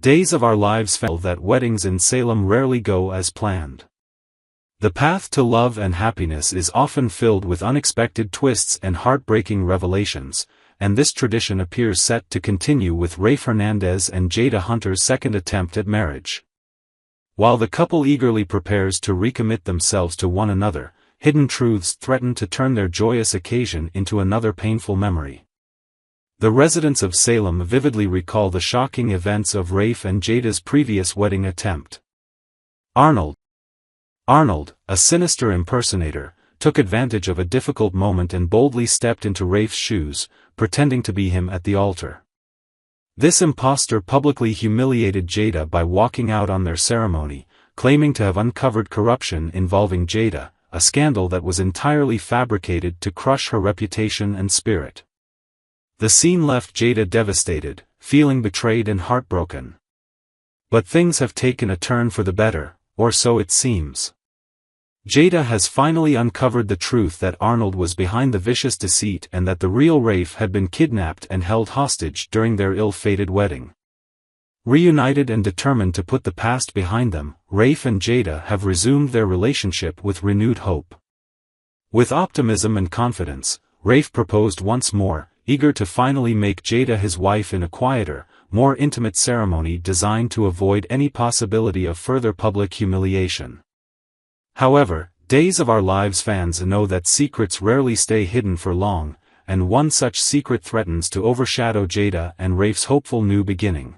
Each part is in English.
Days of our lives feel that weddings in Salem rarely go as planned. The path to love and happiness is often filled with unexpected twists and heartbreaking revelations, and this tradition appears set to continue with Rafe Hernandez and Jada Hunter's second attempt at marriage. While the couple eagerly prepares to recommit themselves to one another, hidden truths threaten to turn their joyous occasion into another painful memory. The residents of Salem vividly recall the shocking events of Rafe and Jada's previous wedding attempt. Arnold, a sinister impersonator, took advantage of a difficult moment and boldly stepped into Rafe's shoes, pretending to be him at the altar. This impostor publicly humiliated Jada by walking out on their ceremony, claiming to have uncovered corruption involving Jada, a scandal that was entirely fabricated to crush her reputation and spirit. The scene left Jada devastated, feeling betrayed and heartbroken. But things have taken a turn for the better, or so it seems. Jada has finally uncovered the truth that Arnold was behind the vicious deceit and that the real Rafe had been kidnapped and held hostage during their ill-fated wedding. Reunited and determined to put the past behind them, Rafe and Jada have resumed their relationship with renewed hope. With optimism and confidence, Rafe proposed once more, eager to finally make Jada his wife in a quieter, more intimate ceremony designed to avoid any possibility of further public humiliation. However, Days of Our Lives fans know that secrets rarely stay hidden for long, and one such secret threatens to overshadow Jada and Rafe's hopeful new beginning.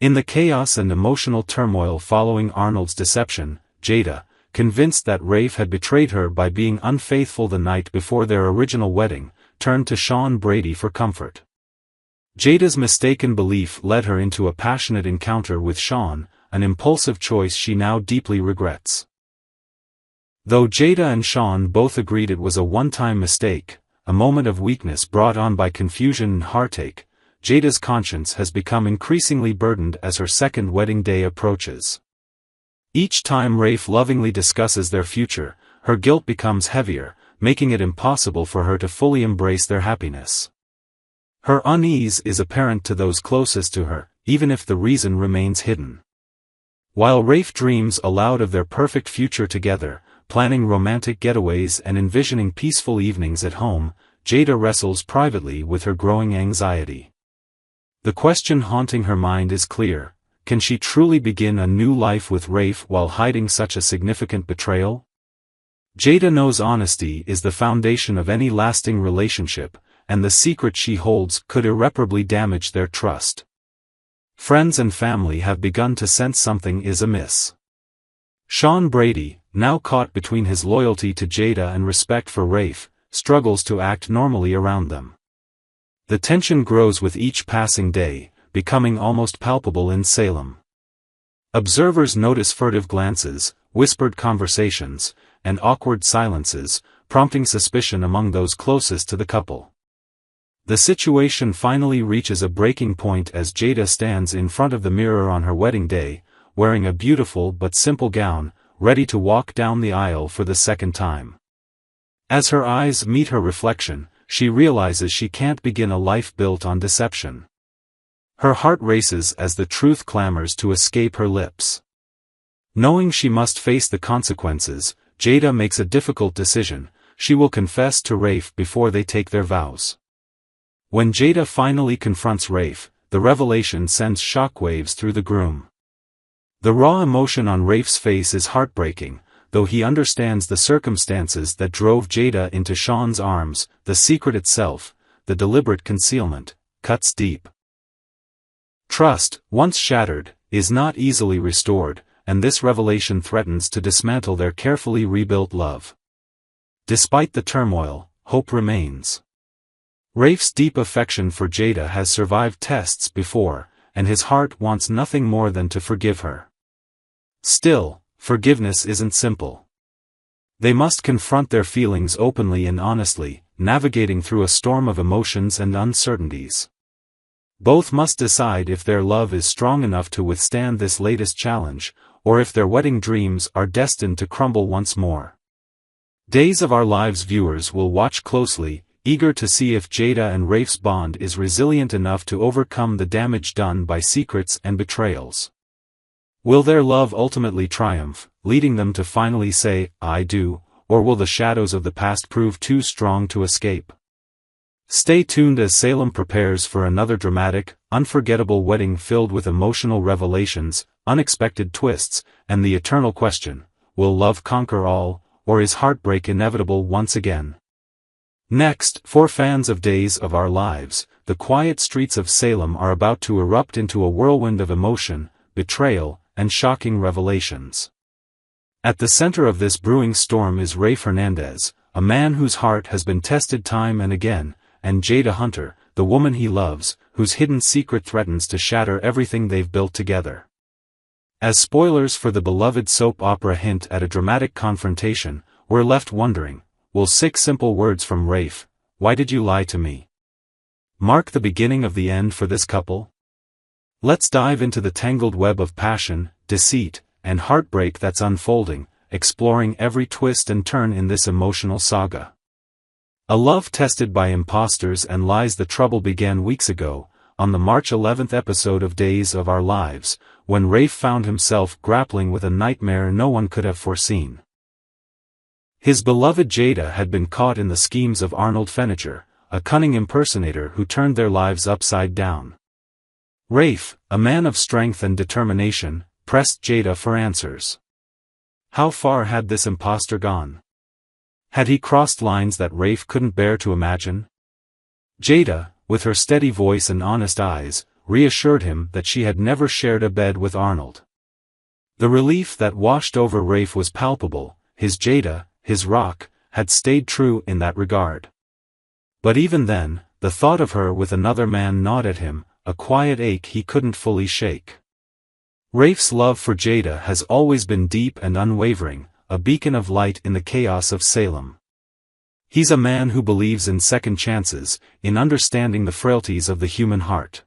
In the chaos and emotional turmoil following Arnold's deception, Jada, convinced that Rafe had betrayed her by being unfaithful the night before their original wedding, turned to Sean Brady for comfort. Jada's mistaken belief led her into a passionate encounter with Sean, an impulsive choice she now deeply regrets. Though Jada and Sean both agreed it was a one-time mistake, a moment of weakness brought on by confusion and heartache, Jada's conscience has become increasingly burdened as her second wedding day approaches. Each time Rafe lovingly discusses their future, her guilt becomes heavier, making it impossible for her to fully embrace their happiness. Her unease is apparent to those closest to her, even if the reason remains hidden. While Rafe dreams aloud of their perfect future together, planning romantic getaways and envisioning peaceful evenings at home, Jada wrestles privately with her growing anxiety. The question haunting her mind is clear: can she truly begin a new life with Rafe while hiding such a significant betrayal? Jada knows honesty is the foundation of any lasting relationship, and the secret she holds could irreparably damage their trust. Friends and family have begun to sense something is amiss. Sean Brady, now caught between his loyalty to Jada and respect for Rafe, struggles to act normally around them. The tension grows with each passing day, becoming almost palpable in Salem. Observers notice furtive glances, whispered conversations, and awkward silences, prompting suspicion among those closest to the couple. The situation finally reaches a breaking point as Jada stands in front of the mirror on her wedding day, wearing a beautiful but simple gown, ready to walk down the aisle for the second time. As her eyes meet her reflection, she realizes she can't begin a life built on deception. Her heart races as the truth clamors to escape her lips. Knowing she must face the consequences, Jada makes a difficult decision: she will confess to Rafe before they take their vows. When Jada finally confronts Rafe, the revelation sends shockwaves through the groom. The raw emotion on Rafe's face is heartbreaking, though he understands the circumstances that drove Jada into Sean's arms. The secret itself, the deliberate concealment, cuts deep. Trust, once shattered, is not easily restored, and this revelation threatens to dismantle their carefully rebuilt love. Despite the turmoil, hope remains. Rafe's deep affection for Jada has survived tests before, and his heart wants nothing more than to forgive her. Still, forgiveness isn't simple. They must confront their feelings openly and honestly, navigating through a storm of emotions and uncertainties. Both must decide if their love is strong enough to withstand this latest challenge, or if their wedding dreams are destined to crumble once more. Days of Our Lives viewers will watch closely, eager to see if Jada and Rafe's bond is resilient enough to overcome the damage done by secrets and betrayals. Will their love ultimately triumph, leading them to finally say, "I do," or will the shadows of the past prove too strong to escape? Stay tuned as Salem prepares for another dramatic, unforgettable wedding filled with emotional revelations, unexpected twists, and the eternal question, will love conquer all, or is heartbreak inevitable once again? Next, for fans of Days of Our Lives, the quiet streets of Salem are about to erupt into a whirlwind of emotion, betrayal, and shocking revelations. At the center of this brewing storm is Rafe Hernandez, a man whose heart has been tested time and again, and Jada Hunter, the woman he loves, whose hidden secret threatens to shatter everything they've built together. As spoilers for the beloved soap opera hint at a dramatic confrontation, we're left wondering, will 6 simple words from Rafe, "Why did you lie to me?" mark the beginning of the end for this couple? Let's dive into the tangled web of passion, deceit, and heartbreak that's unfolding, exploring every twist and turn in this emotional saga. A love tested by imposters and lies. The trouble began weeks ago, on the March 11th episode of Days of Our Lives, when Rafe found himself grappling with a nightmare no one could have foreseen. His beloved Jada had been caught in the schemes of Arnold Feniger, a cunning impersonator who turned their lives upside down. Rafe, a man of strength and determination, pressed Jada for answers. How far had this impostor gone? Had he crossed lines that Rafe couldn't bear to imagine? Jada, with her steady voice and honest eyes, reassured him that she had never shared a bed with Arnold. The relief that washed over Rafe was palpable. His Jada, his rock, had stayed true in that regard. But even then, the thought of her with another man gnawed at him, a quiet ache he couldn't fully shake. Rafe's love for Jada has always been deep and unwavering, a beacon of light in the chaos of Salem. He's a man who believes in second chances, in understanding the frailties of the human heart.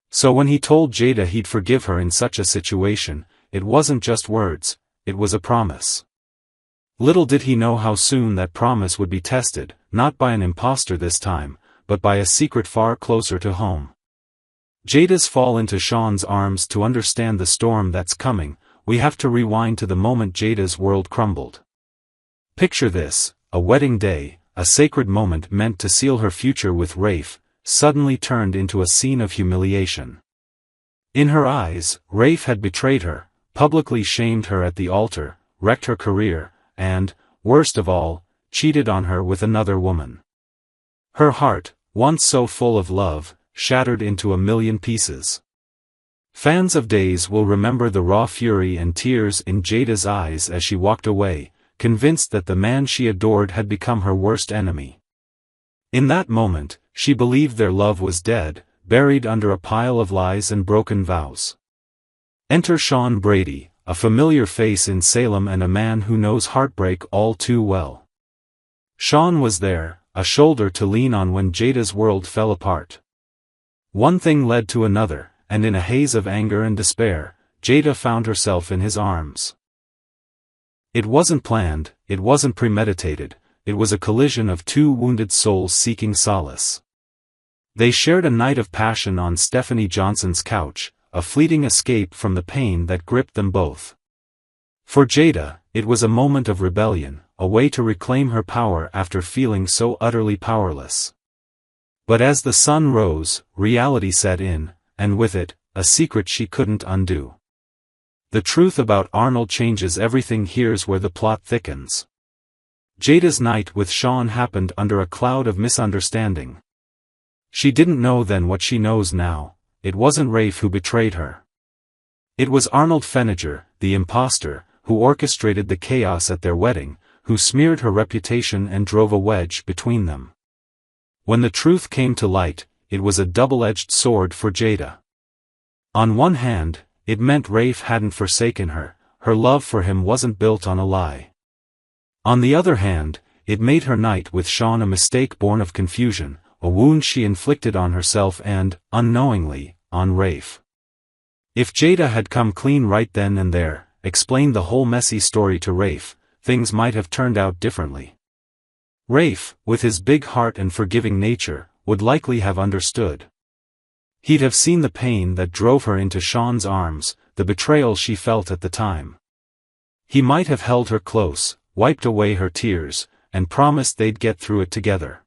So when he told Jada he'd forgive her in such a situation, it wasn't just words, it was a promise. Little did he know how soon that promise would be tested, not by an impostor this time, but by a secret far closer to home. Jada's fall into Sean's arms. To understand the storm that's coming, we have to rewind to the moment Jada's world crumbled. Picture this, a wedding day, a sacred moment meant to seal her future with Rafe, suddenly turned into a scene of humiliation. In her eyes, Rafe had betrayed her, publicly shamed her at the altar, wrecked her career, and, worst of all, cheated on her with another woman. Her heart, once so full of love, shattered into a million pieces. Fans of Days will remember the raw fury and tears in Jada's eyes as she walked away, convinced that the man she adored had become her worst enemy. In that moment, she believed their love was dead, buried under a pile of lies and broken vows. Enter Sean Brady, a familiar face in Salem and a man who knows heartbreak all too well. Sean was there, a shoulder to lean on when Jada's world fell apart. One thing led to another, and in a haze of anger and despair, Jada found herself in his arms. It wasn't planned, it wasn't premeditated, it was a collision of two wounded souls seeking solace. They shared a night of passion on Stephanie Johnson's couch, a fleeting escape from the pain that gripped them both. For Jada, it was a moment of rebellion, a way to reclaim her power after feeling so utterly powerless. But as the sun rose, reality set in, and with it, a secret she couldn't undo. The truth about Arnold changes everything. Here's where the plot thickens. Jada's night with Sean happened under a cloud of misunderstanding. She didn't know then what she knows now. It wasn't Rafe who betrayed her. It was Arnold Feniger, the impostor, who orchestrated the chaos at their wedding, who smeared her reputation and drove a wedge between them. When the truth came to light, it was a double-edged sword for Jada. On one hand, it meant Rafe hadn't forsaken her, her love for him wasn't built on a lie. On the other hand, it made her night with Sean a mistake born of confusion, a wound she inflicted on herself and, unknowingly, on Rafe. If Jada had come clean right then and there, explained the whole messy story to Rafe, things might have turned out differently. Rafe, with his big heart and forgiving nature, would likely have understood. He'd have seen the pain that drove her into Sean's arms, the betrayal she felt at the time. He might have held her close, wiped away her tears, and promised they'd get through it together.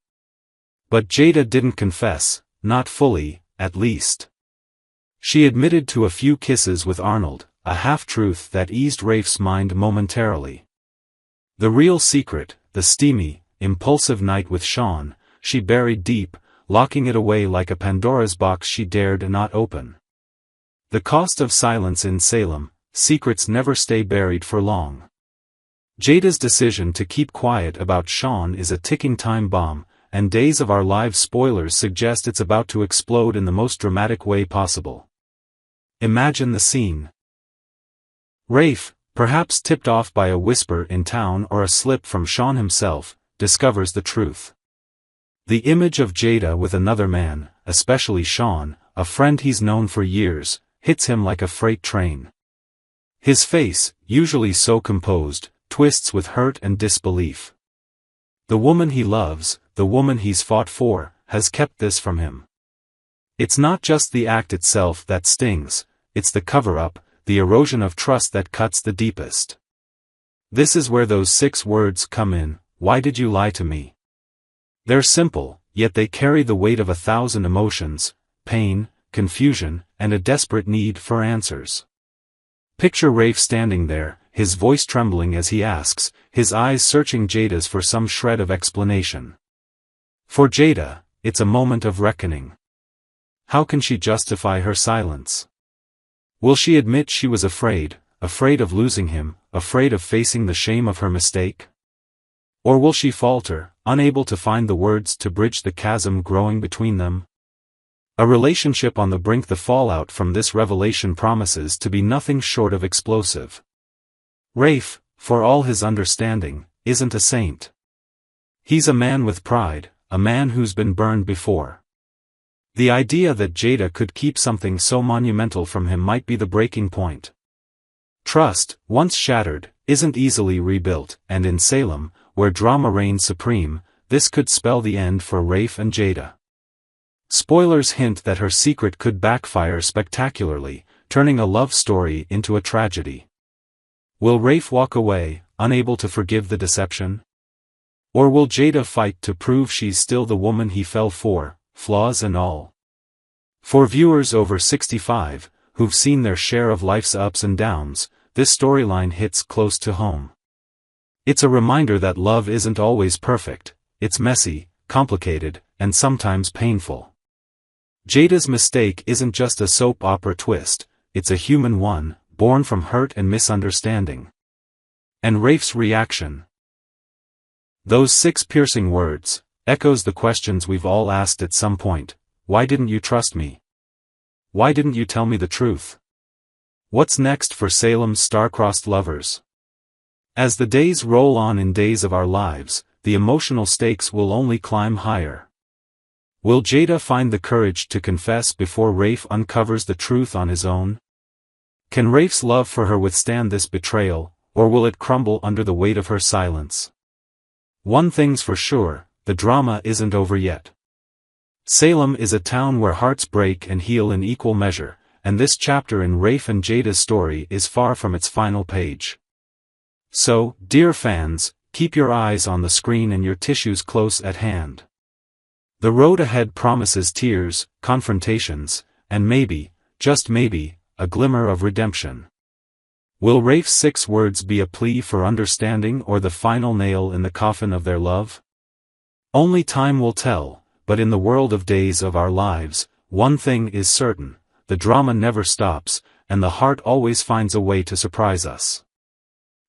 But Jada didn't confess, not fully, at least. She admitted to a few kisses with Arnold, a half-truth that eased Rafe's mind momentarily. The real secret, the steamy, impulsive night with Sean, she buried deep, locking it away like a Pandora's box she dared not open. The cost of silence in Salem: secrets never stay buried for long. Jada's decision to keep quiet about Sean is a ticking time bomb, and Days of Our Lives spoilers suggest it's about to explode in the most dramatic way possible. Imagine the scene. Rafe, perhaps tipped off by a whisper in town or a slip from Sean himself, discovers the truth. The image of Jada with another man, especially Sean, a friend he's known for years, hits him like a freight train. His face, usually so composed, twists with hurt and disbelief. The woman he loves, the woman he's fought for, has kept this from him. It's not just the act itself that stings, it's the cover-up, the erosion of trust that cuts the deepest. This is where those 6 words come in: why did you lie to me? They're simple, yet they carry the weight of 1,000 emotions: pain, confusion, and a desperate need for answers. Picture Rafe standing there, his voice trembling as he asks, his eyes searching Jada's for some shred of explanation. For Jada, it's a moment of reckoning. How can she justify her silence? Will she admit she was afraid of losing him, afraid of facing the shame of her mistake? Or will she falter, unable to find the words to bridge the chasm growing between them? A relationship on the brink. The fallout from this revelation promises to be nothing short of explosive. Rafe, for all his understanding, isn't a saint. He's a man with pride, a man who's been burned before. The idea that Jada could keep something so monumental from him might be the breaking point. Trust, once shattered, isn't easily rebuilt, and in Salem, where drama reigns supreme, this could spell the end for Rafe and Jada. Spoilers hint that her secret could backfire spectacularly, turning a love story into a tragedy. Will Rafe walk away, unable to forgive the deception? Or will Jada fight to prove she's still the woman he fell for, flaws and all? For viewers over 65, who've seen their share of life's ups and downs, this storyline hits close to home. It's a reminder that love isn't always perfect, it's messy, complicated, and sometimes painful. Jada's mistake isn't just a soap opera twist, it's a human one, born from hurt and misunderstanding. And Rafe's reaction? Those 6 piercing words, echoes the questions we've all asked at some point. Why didn't you trust me? Why didn't you tell me the truth? What's next for Salem's star-crossed lovers? As the days roll on in Days of Our Lives, the emotional stakes will only climb higher. Will Jada find the courage to confess before Rafe uncovers the truth on his own? Can Rafe's love for her withstand this betrayal, or will it crumble under the weight of her silence? One thing's for sure, the drama isn't over yet. Salem is a town where hearts break and heal in equal measure, and this chapter in Rafe and Jada's story is far from its final page. So, dear fans, keep your eyes on the screen and your tissues close at hand. The road ahead promises tears, confrontations, and maybe, just maybe, a glimmer of redemption. Will Rafe's 6 words be a plea for understanding or the final nail in the coffin of their love? Only time will tell, but in the world of Days of Our Lives, one thing is certain: the drama never stops, and the heart always finds a way to surprise us.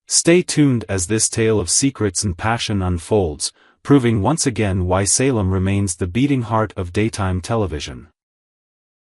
Stay tuned as this tale of secrets and passion unfolds, proving once again why Salem remains the beating heart of daytime television.